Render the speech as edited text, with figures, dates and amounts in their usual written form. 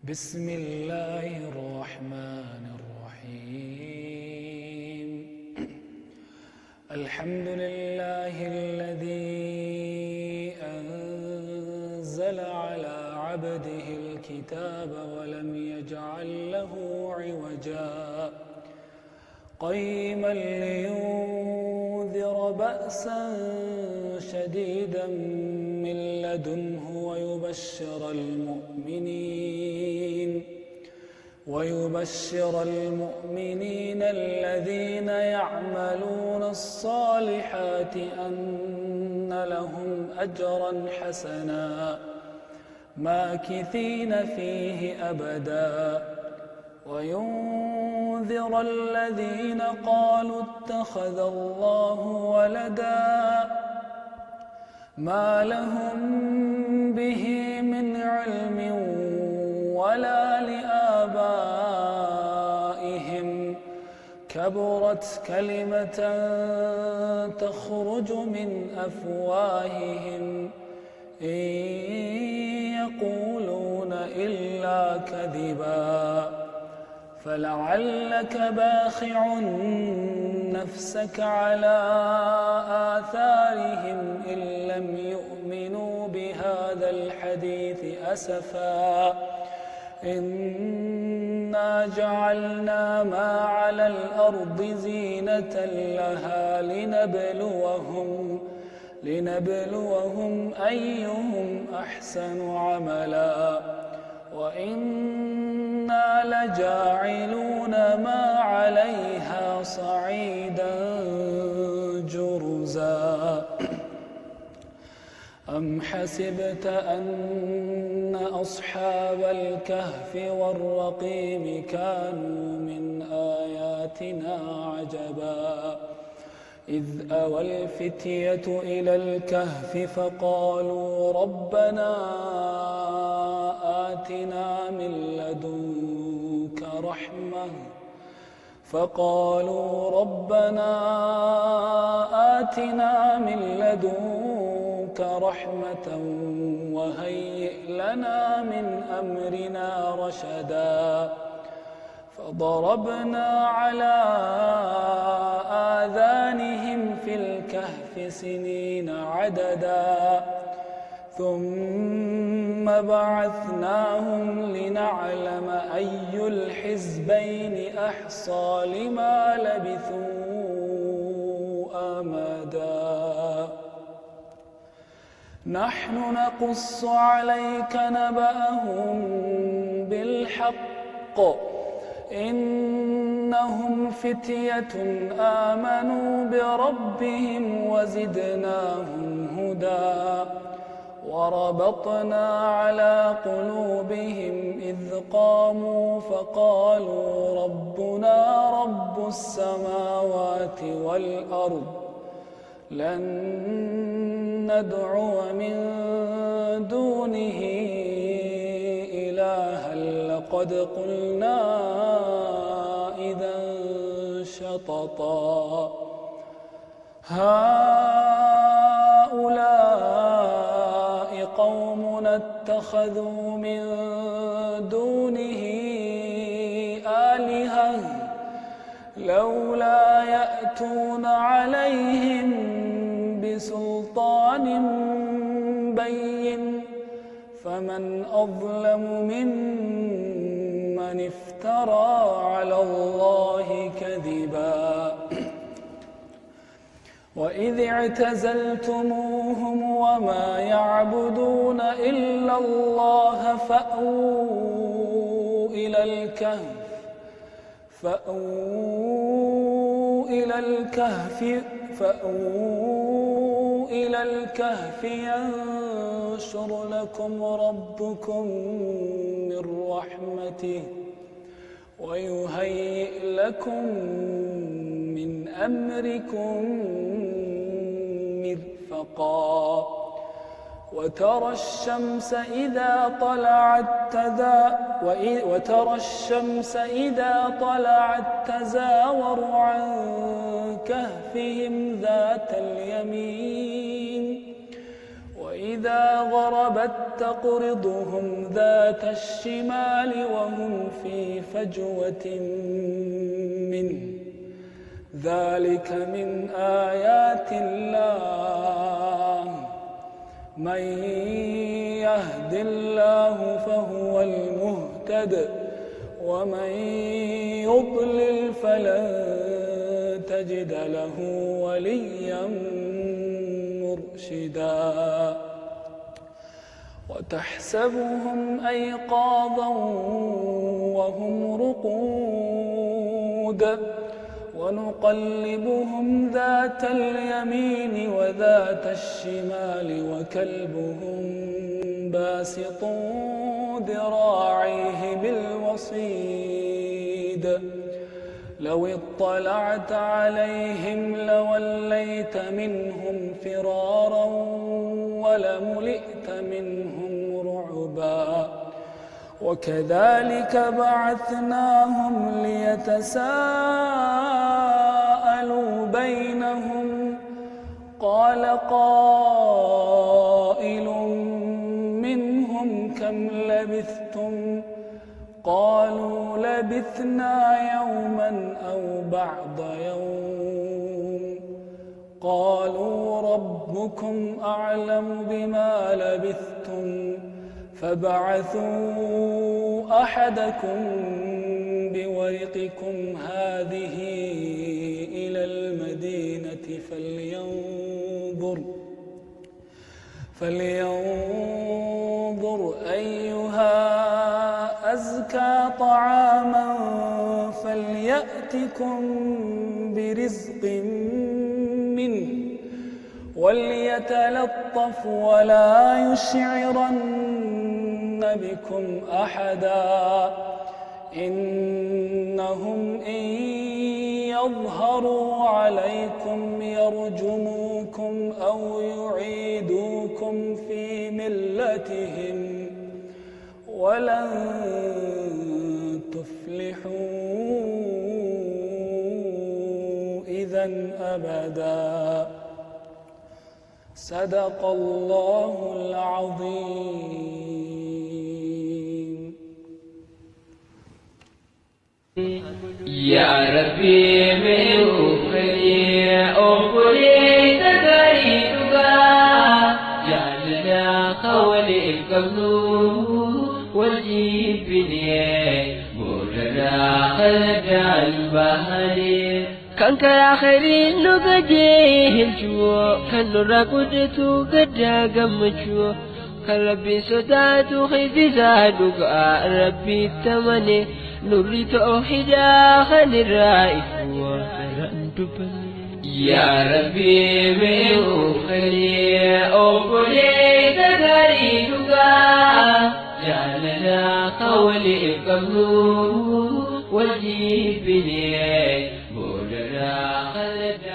بسم الله الرحمن الرحيم. الحمد لله الذي أنزل على عبده الكتاب ولم يجعل له عوجا قيما لينذر بأسا شديدا من لدنه ويبشر المؤمنين الذين يعملون الصالحات أن لهم أجرا حسنا ماكثين فيه أبدا وينذر الذين قالوا اتخذ الله ولدا ما لهم به من علم ولا لآبائهم كبرت كلمة تخرج من أفواههم إن يقولون إلا كذبا فلعلك باخع نفسك على آثارهم إن لم يؤمنوا بهذا الحديث أسفا إنا جعلنا ما على الأرض زينة لها لنبلوهم أيهم أحسن عملا وإنا لجاعلون ما عليها صعيدا جرزا أم حسبت أن أصحاب الكهف والرقيم كانوا من آياتنا عجبا إذ أوى الفتية إلى الكهف فقالوا ربنا آتنا من لدنك رحمة وهيئ لنا من أمرنا رشدا فضربنا على آذانهم في الكهف سنين عددا ثم بعثناهم لنعلم أي الحزبين أحصى لما لبثوا أمدا نحن نقص عليك نبأهم بالحق إنهم فتية آمنوا بربهم وزدناهم هدى وربطنا على قلوبهم إذ قاموا فقالوا ربنا رب السماوات والأرض لن ندعو من دونه إلها لقد قلنا إذا شططا هؤلاء قومنا اتخذوا من دونه آلهة لولا يأتون عليهم بسلطان بين فمن أظلم ممن افترى على الله كذبا وإذ اعتزلتموهم وما يعبدون إلا الله فأووا إلى الكهف ينشر لكم ربكم من رحمته ويهيئ لكم من أمركم مرفقا وترى الشمس إذا طلعت تزاور عن كهفهم ذات اليمين وإذا وإذا غربت تقرضهم ذات الشمال وهم في فجوة منه ذلك من آيات الله من يهد الله فهو المهتد ومن يضلل فلن تجد له وليا مرشدا وتحسبهم أيقاظا وهم رقود ونقلبهم ذات اليمين وذات الشمال وكلبهم باسط ذراعيه بالوصيد لو اطلعت عليهم لوليت منهم فرارا ولملئت منهم رعبا وكذلك بعثناهم ليتساءلوا بينهم قال قائل منهم كم لبثتم قالوا لبثنا يوما أو بعض يوم قالوا ربكم أعلم بما لبثتم فابعثوا أحدكم بورقكم هذه إلى المدينة فلينظر أيها أزكى طعاما فليأتكم برزق منه وليتلطف ولا يشعرن بكم أحدا إنهم إن يظهروا عليكم يرجموكم أو يعيدوكم في ملتهم ولن تفلحوا إذا أبدا صدق الله العظيم. يا ربي من أخري أخري تكريتك جعلنا قولي قبل والجبني مرنا خلق البحر كان كآخرين نقجيه الجوع كان نراقدتو قد قمتشو كان ربي سداتو خيزي زادوك ربي التمني نريد أوحدا خن الرائف يا ربي من أخري أخري تكريتك جعلنا قولي قبل والجبني مرنا خلق